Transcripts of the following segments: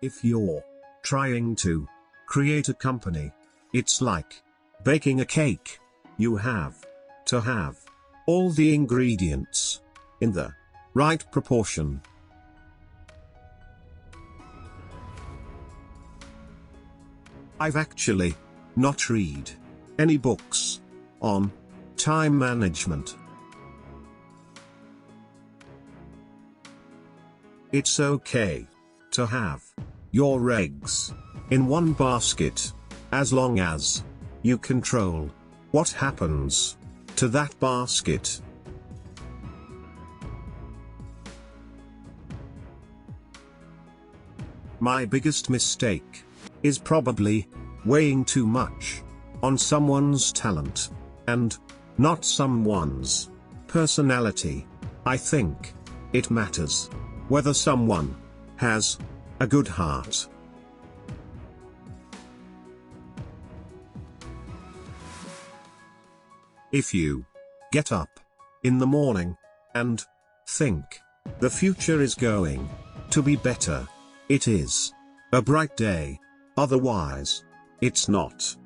If you're trying to create a company, it's like baking a cake. You have to have all the ingredients in the right proportion. I've actually not read any books on time management. It's okay to have your eggs in one basket, as long as you control what happens to that basket. My biggest mistake is probably weighing too much on someone's talent and not someone's personality. I think it matters whether someone has a good heart. If you get up in the morning and think the future is going to be better, it is a bright day. Otherwise, it's not.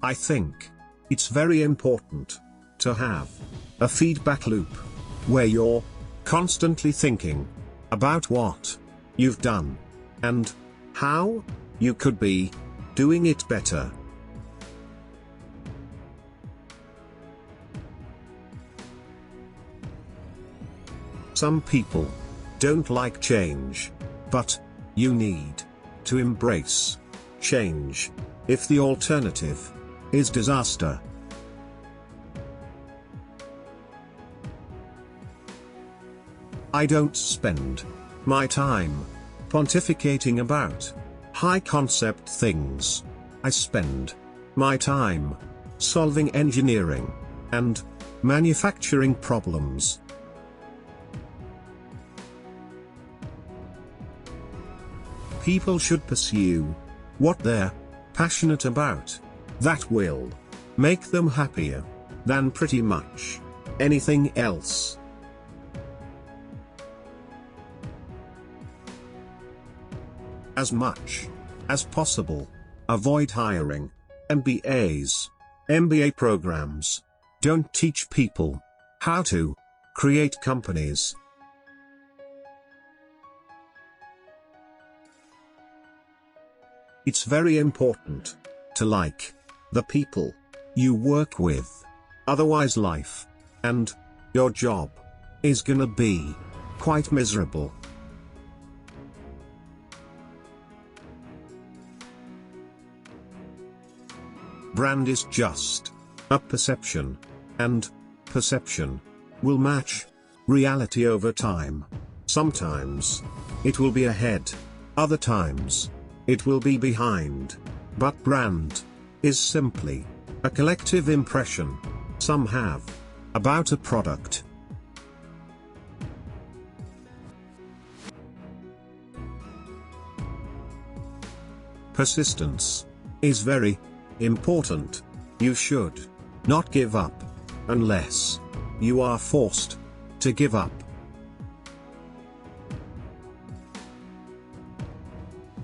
I think it's very important to have a feedback loop where you're constantly thinking about what you've done and how you could be doing it better. Some people don't like change, but you need to embrace change if the alternative is disaster. I don't spend my time pontificating about high-concept things. I spend my time solving engineering and manufacturing problems. People should pursue what they're passionate about. That will make them happier than pretty much anything else. As much as possible, avoid hiring MBAs. MBA programs don't teach people how to create companies. It's very important to like the people you work with. Otherwise, life and your job is gonna be quite miserable. Brand is just a perception, and perception will match reality over time. Sometimes it will be ahead, other times it will be behind. But brand is simply a collective impression some have about a product. Persistence is very important. You should not give up unless you are forced to give up.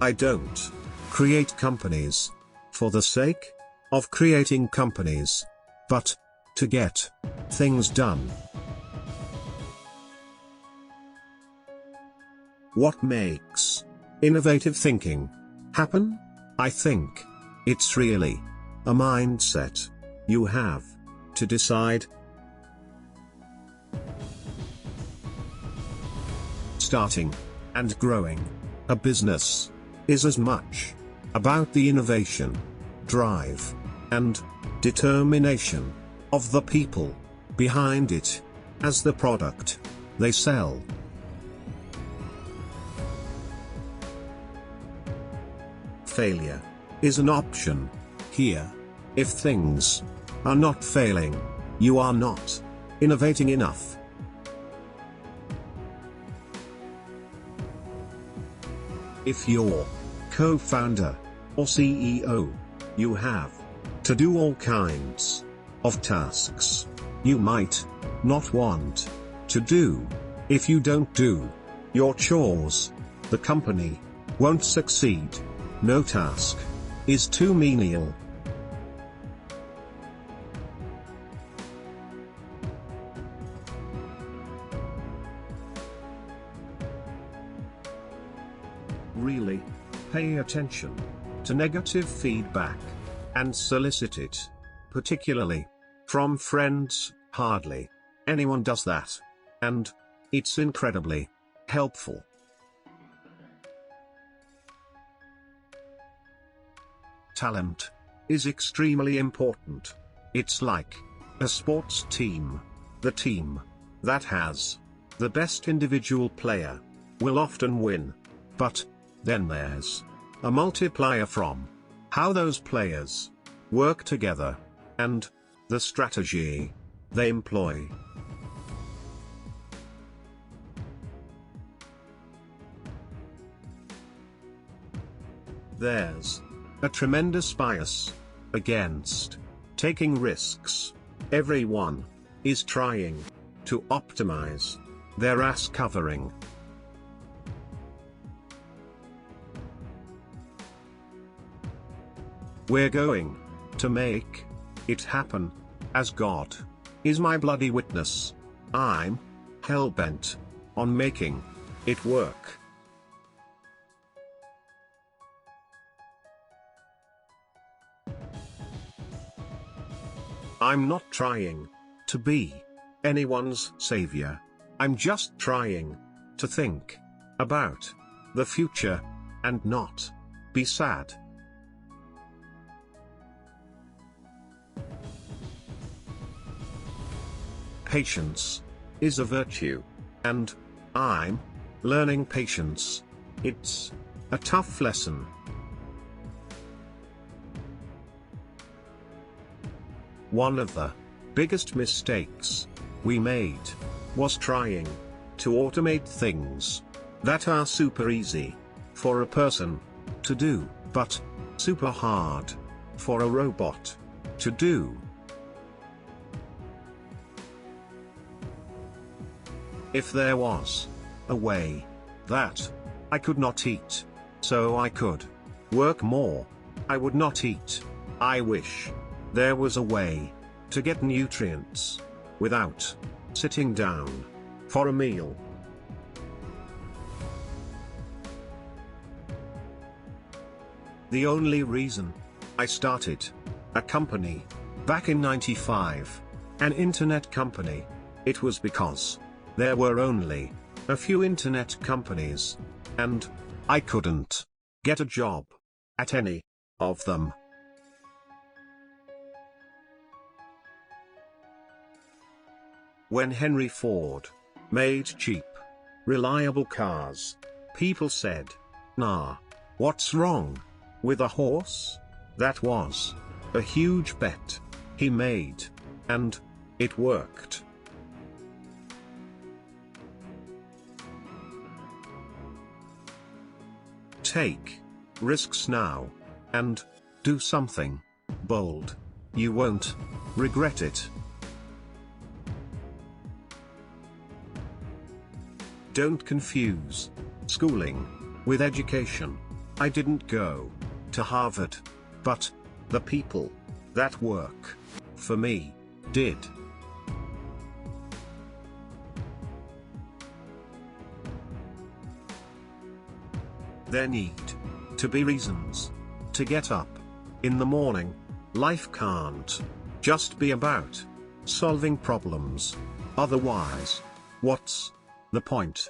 I don't create companies for the sake of creating companies, but to get things done. What makes innovative thinking happen? I think it's really a mindset. You have to decide. Starting and growing a business is as much about the innovation, drive, and determination of the people behind it as the product they sell. Failure is an option here. If things are not failing, you are not innovating enough. If you're co-founder or CEO, you have to do all kinds of tasks you might not want to do. If you don't do your chores, the company won't succeed. No task is too menial. Really pay attention to negative feedback and solicit it, particularly from friends. Hardly anyone does that, and it's incredibly helpful. Talent is extremely important. It's like a sports team. The team that has the best individual player will often win. But then there's a multiplier from how those players work together and the strategy they employ. There's a tremendous bias against taking risks. Everyone is trying to optimize their ass covering. We're going to make it happen, as God is my bloody witness. I'm hell-bent on making it work. I'm not trying to be anyone's savior. I'm just trying to think about the future and not be sad. Patience is a virtue, and I'm learning patience. It's a tough lesson. One of the biggest mistakes we made was trying to automate things that are super easy for a person to do, but super hard for a robot to do. If there was a way that I could not eat, so I could work more, I would not eat. I wish there was a way to get nutrients without sitting down for a meal. The only reason I started a company back in '95, an internet company, it was because there were only a few internet companies, and I couldn't get a job at any of them. When Henry Ford made cheap, reliable cars, people said, "Nah, what's wrong with a horse?" That was a huge bet he made, and it worked. Take risks now, and do something bold. You won't regret it. Don't confuse schooling with education. I didn't go to Harvard, but the people that work for me did. There need to be reasons to get up in the morning. Life can't just be about solving problems. Otherwise, what's the point?